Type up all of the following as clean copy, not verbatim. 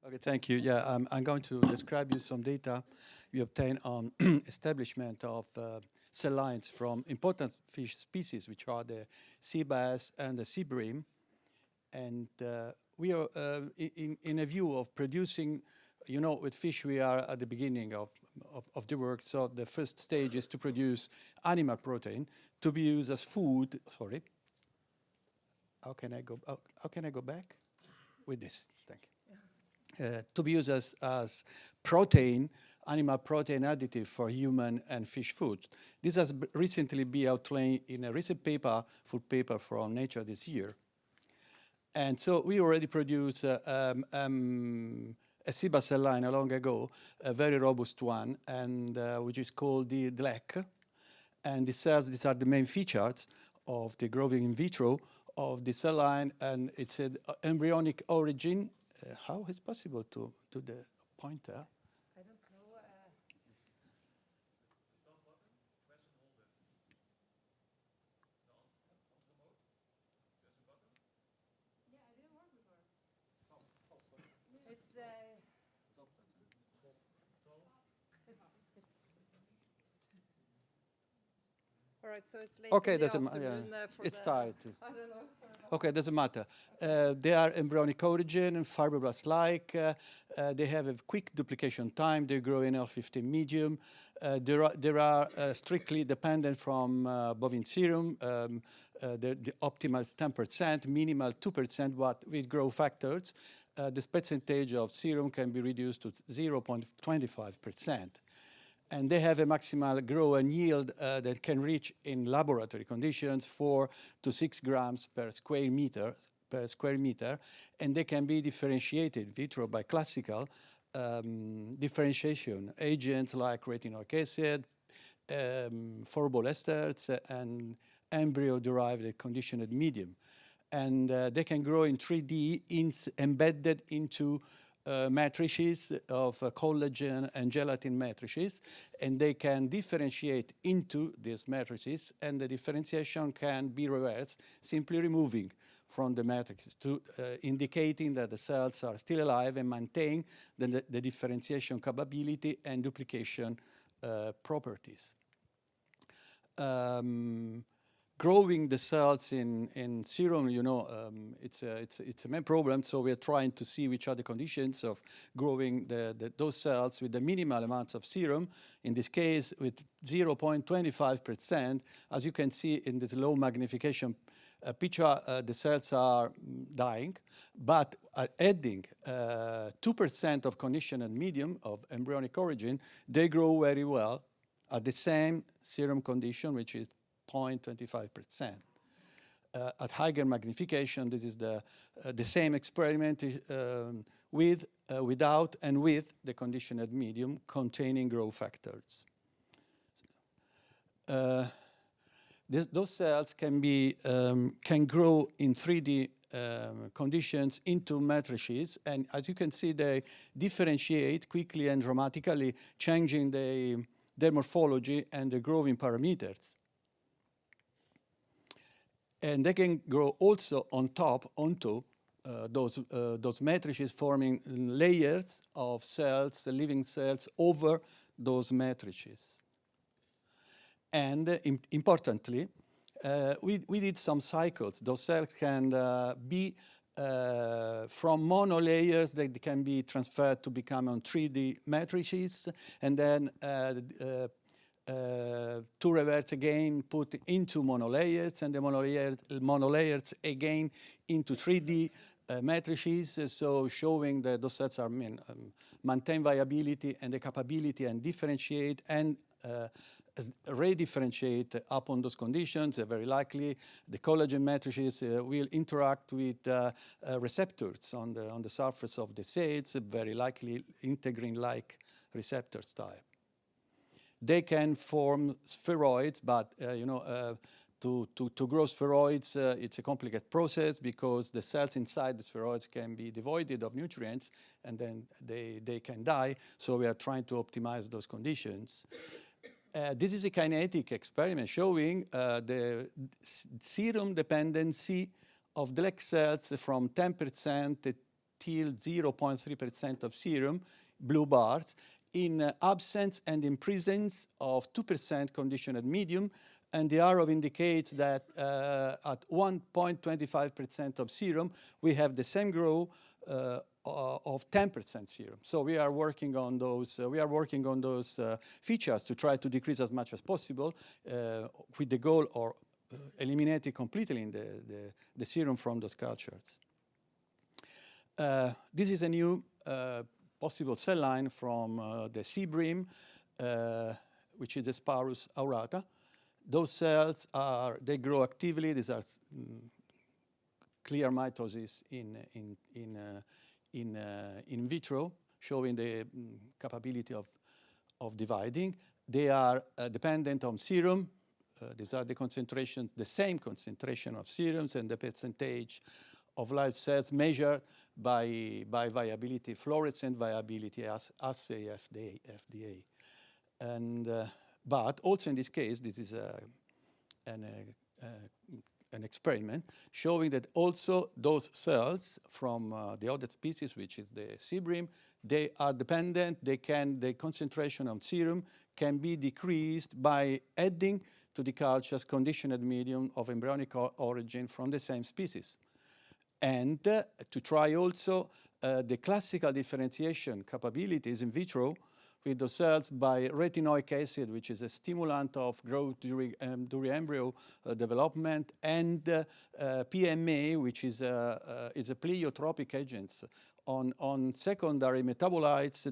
Okay, thank you. Yeah, I'm going to describe you some data we obtained on establishment of cell lines from important fish species, which are the sea bass and the sea bream. And we are in a view of producing, you know, with fish we are at the beginning of the work. So the first stage is to produce animal protein to be used as food. Sorry. How can I go back? With this, thank you. To be used as protein, animal protein additive for human and fish food. This has recently been outlined in a recent paper, food paper from Nature this year. And so we already produced a SIBA cell line long ago, a very robust one, and which is called the Della. And these are the main features of the growing in vitro of the cell line, and it's an embryonic origin. How is possible to do the pointer? I don't know. Yeah, I didn't work before. It's all right, so it's late Okay, in the doesn't afternoon. It's tight. I don't know. Sorry. Okay, doesn't matter. They are embryonic origin and fibroblast-like. They have a quick duplication time. They grow in L15 medium. They are strictly dependent from bovine serum. The optimal is 10%, minimal 2%, but with growth factors, this percentage of serum can be reduced to 0.25%. And they have a maximal grow and yield that can reach in laboratory conditions 4 to 6 grams per square meter, and they can be differentiated vitro by classical differentiation agents like retinoic acid, fibroblast esters, and embryo-derived conditioned medium. And they can grow in 3D embedded into matrices of collagen and gelatin matrices, and they can differentiate into these matrices, and the differentiation can be reversed, simply removing from the matrices, to indicating that the cells are still alive and maintain the differentiation capability and duplication properties. Growing the cells in serum, you know, it's a main problem. So we are trying to see which are the conditions of growing those cells with the minimal amounts of serum. In this case, with 0.25%, as you can see in this low magnification picture, the cells are dying. But adding 2% of conditioned medium of embryonic origin, they grow very well at the same serum condition, which is 0.25%. At higher magnification, this is the same experiment without and with the conditioned medium containing growth factors. Those cells can grow in 3D conditions into matrices, and as you can see, they differentiate quickly and dramatically, changing their morphology and the growing parameters. And they can grow also onto those matrices, forming layers of cells, living cells, over those matrices. And importantly, we did some cycles. Those cells can be from monolayers that can be transferred to become on 3D matrices, and then to reverse again, put into monolayers, and the monolayers again into 3D matrices, so showing that those cells are maintain viability and the capability and differentiate and redifferentiate upon those conditions. Very likely the collagen matrices will interact with receptors on the surface of the cells, very likely integrin-like receptors type. They can form spheroids, but you know, to grow spheroids, it's a complicated process because the cells inside the spheroids can be devoid of nutrients, and then they can die. So we are trying to optimize those conditions. This is a kinetic experiment showing the serum dependency of Della cells from 10% till 0.3% of serum, blue bars, in absence and in presence of 2% conditioned medium, and the arrow indicates that at 1.25% of serum, we have the same growth of 10% serum. So we are working on those. Features to try to decrease as much as possible, with the goal of eliminating completely the serum from those cultures. This is a new possible cell line from the sea bream, which is the Sparus aurata. Those cells they grow actively. These are clear mitosis in vitro, showing the capability of dividing. They are dependent on serum. These are the concentrations, the same concentration of serums and the percentage of live cells measured by viability, fluorescent viability assay, FDA. And but also in this case, this is an experiment showing that also those cells from the other species, which is the sea bream, they are dependent. The concentration of serum can be decreased by adding to the culture's conditioned medium of embryonic origin from the same species. And to try also the classical differentiation capabilities in vitro with those cells by retinoic acid, which is a stimulant of growth during embryo development, and PMA, which is a pleiotropic agent on secondary metabolites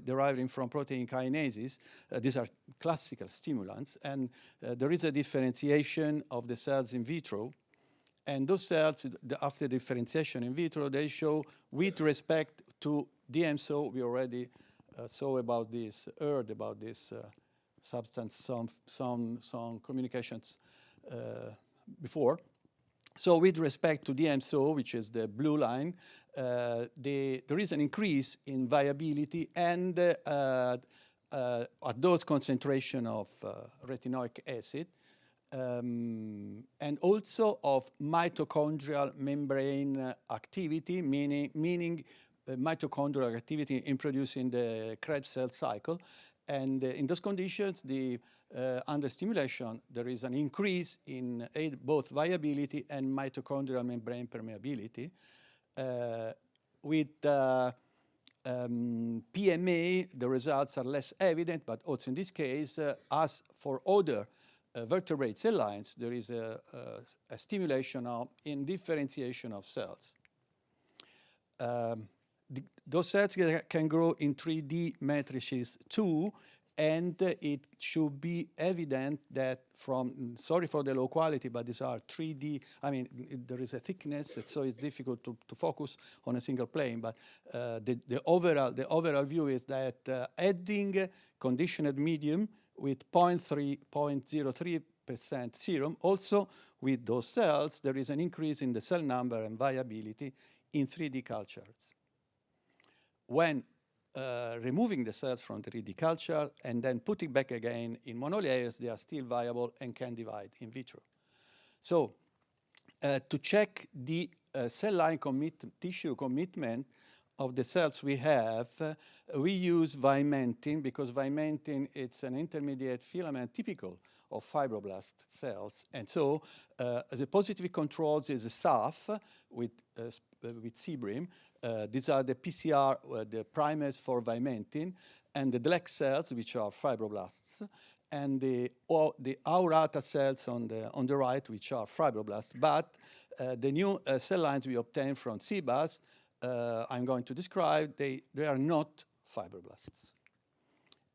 deriving from protein kinases. These are classical stimulants, and there is a differentiation of the cells in vitro. And those cells, after differentiation in vitro, they show, with respect to DMSO, we already saw about this, heard about this substance, some communications before. So with respect to DMSO, which is the blue line, there is an increase in viability and at dose concentration of retinoic acid, and also of mitochondrial membrane activity, meaning mitochondrial activity in producing the Krebs cell cycle. And in those conditions, under stimulation, there is an increase in both viability and mitochondrial membrane permeability. With PMA, the results are less evident, but also in this case, as for other vertebrate cell lines, there is a stimulation in differentiation of cells. Those cells can grow in 3D matrices too, and it should be evident that sorry for the low quality, but these are 3D, I mean, there is a thickness, so it's difficult to focus on a single plane, but the overall view is that adding conditioned medium with 0.03% serum, also with those cells, there is an increase in the cell number and viability in 3D cultures. When removing the cells from the 3D culture and then putting back again in monolayers, they are still viable and can divide in vitro. So to check the cell line tissue commitment of the cells we have, we use vimentin, because vimentin, it's an intermediate filament typical of fibroblast cells. And so the positive controls is a SAF with sea bream. These are the PCR, the primers for vimentin, and the Della cells, which are fibroblasts, and the aurata cells on the right, which are fibroblasts. But the new cell lines we obtained from CBAS, I'm going to describe, they are not fibroblasts.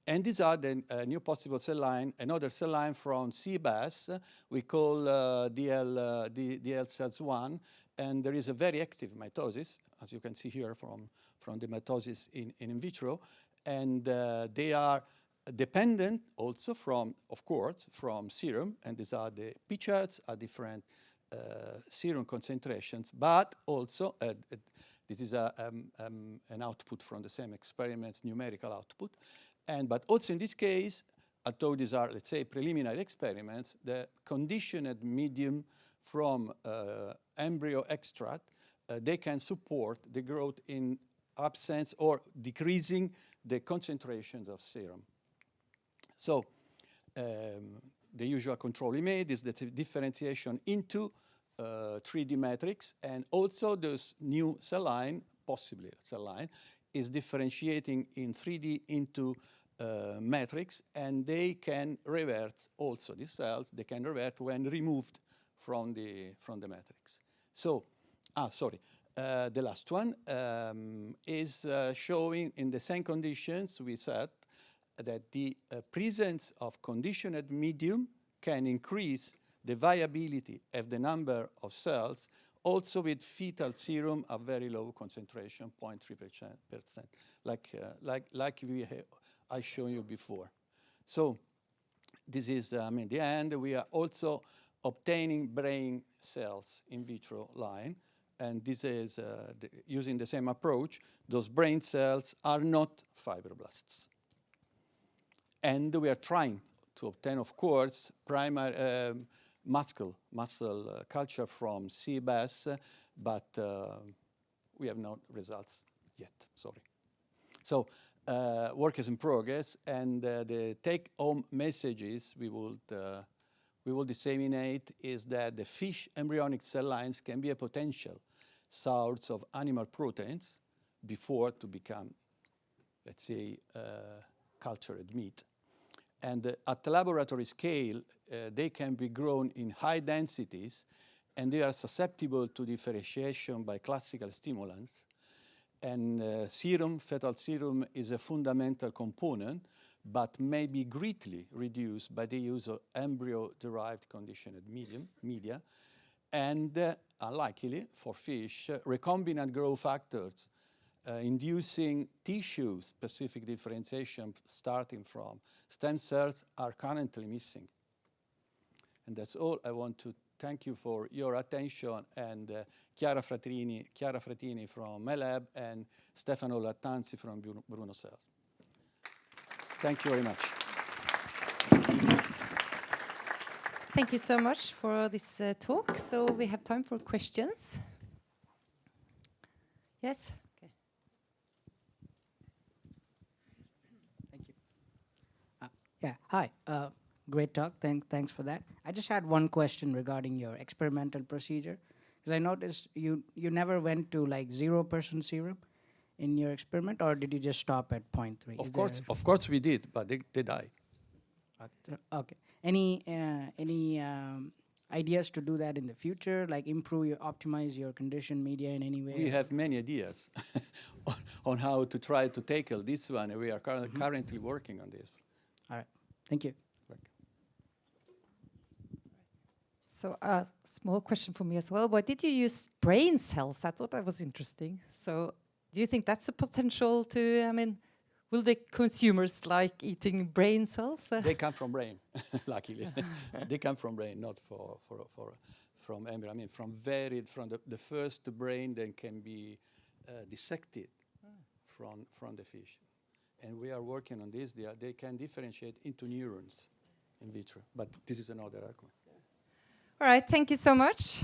And these are the new possible cell line, another cell line from CBAS, we call DL cells 1, and there is a very active mitosis, as you can see here from the mitosis in vitro, and they are dependent also of course, from serum, and these are the P charts at different serum concentrations, but also this is an output from the same experiments, numerical output, but also in this case, although these are, let's say, preliminary experiments, the conditioned medium from embryo extract they can support the growth in absence or decreasing the concentrations of serum. So the usual control we made is the differentiation into 3D matrix, and also this new cell line, possibly cell line, is differentiating in 3D into matrix, and they can revert also, these cells, they can revert when removed from the matrix. So, the last one is showing in the same conditions we said that the presence of conditioned medium can increase the viability of the number of cells, also with fetal serum at very low concentration, 0.3%, like I showed you before. So this is, the end. We are also obtaining brain cells in vitro line, and this is using the same approach. Those brain cells are not fibroblasts. And we are trying to obtain, of course, primary muscle culture from sea bass, but we have no results yet, sorry. So work is in progress, and the take-home messages we will disseminate is that the fish embryonic cell lines can be a potential source of animal proteins before to become, let's say, cultured meat. And at the laboratory scale, they can be grown in high densities, and they are susceptible to differentiation by classical stimulants. And serum, fetal serum, is a fundamental component, but may be greatly reduced by the use of embryo-derived conditioned media. And unlikely for fish, recombinant growth factors inducing tissue-specific differentiation starting from stem cells are currently missing. And that's all. I want to thank you for your attention, and Chiara Fratini from my lab and Stefano Lattanzi from Bruno Cells. Thank you very much. Thank you so much for this talk. So we have time for questions. Yes? Okay. Thank you. Yeah, hi. Great talk. Thanks for that. I just had one question regarding your experimental procedure, because I noticed you never went to like 0% serum in your experiment, or did you just stop at 0.3? Of course we did, but they died. Okay. Any ideas to do that in the future, like optimize your conditioned media in any way? We have many ideas on how to try to tackle this one, and we are currently working on this. All right. Thank you. So a small question for me as well. Why did you use brain cells? I thought that was interesting. So do you think that's a potential to, will the consumers like eating brain cells? They come from brain, luckily. They come from brain, not from embryo. From the first brain that can be dissected from the fish. And we are working on this. They can differentiate into neurons in vitro. But this is another argument. All right, thank you so much.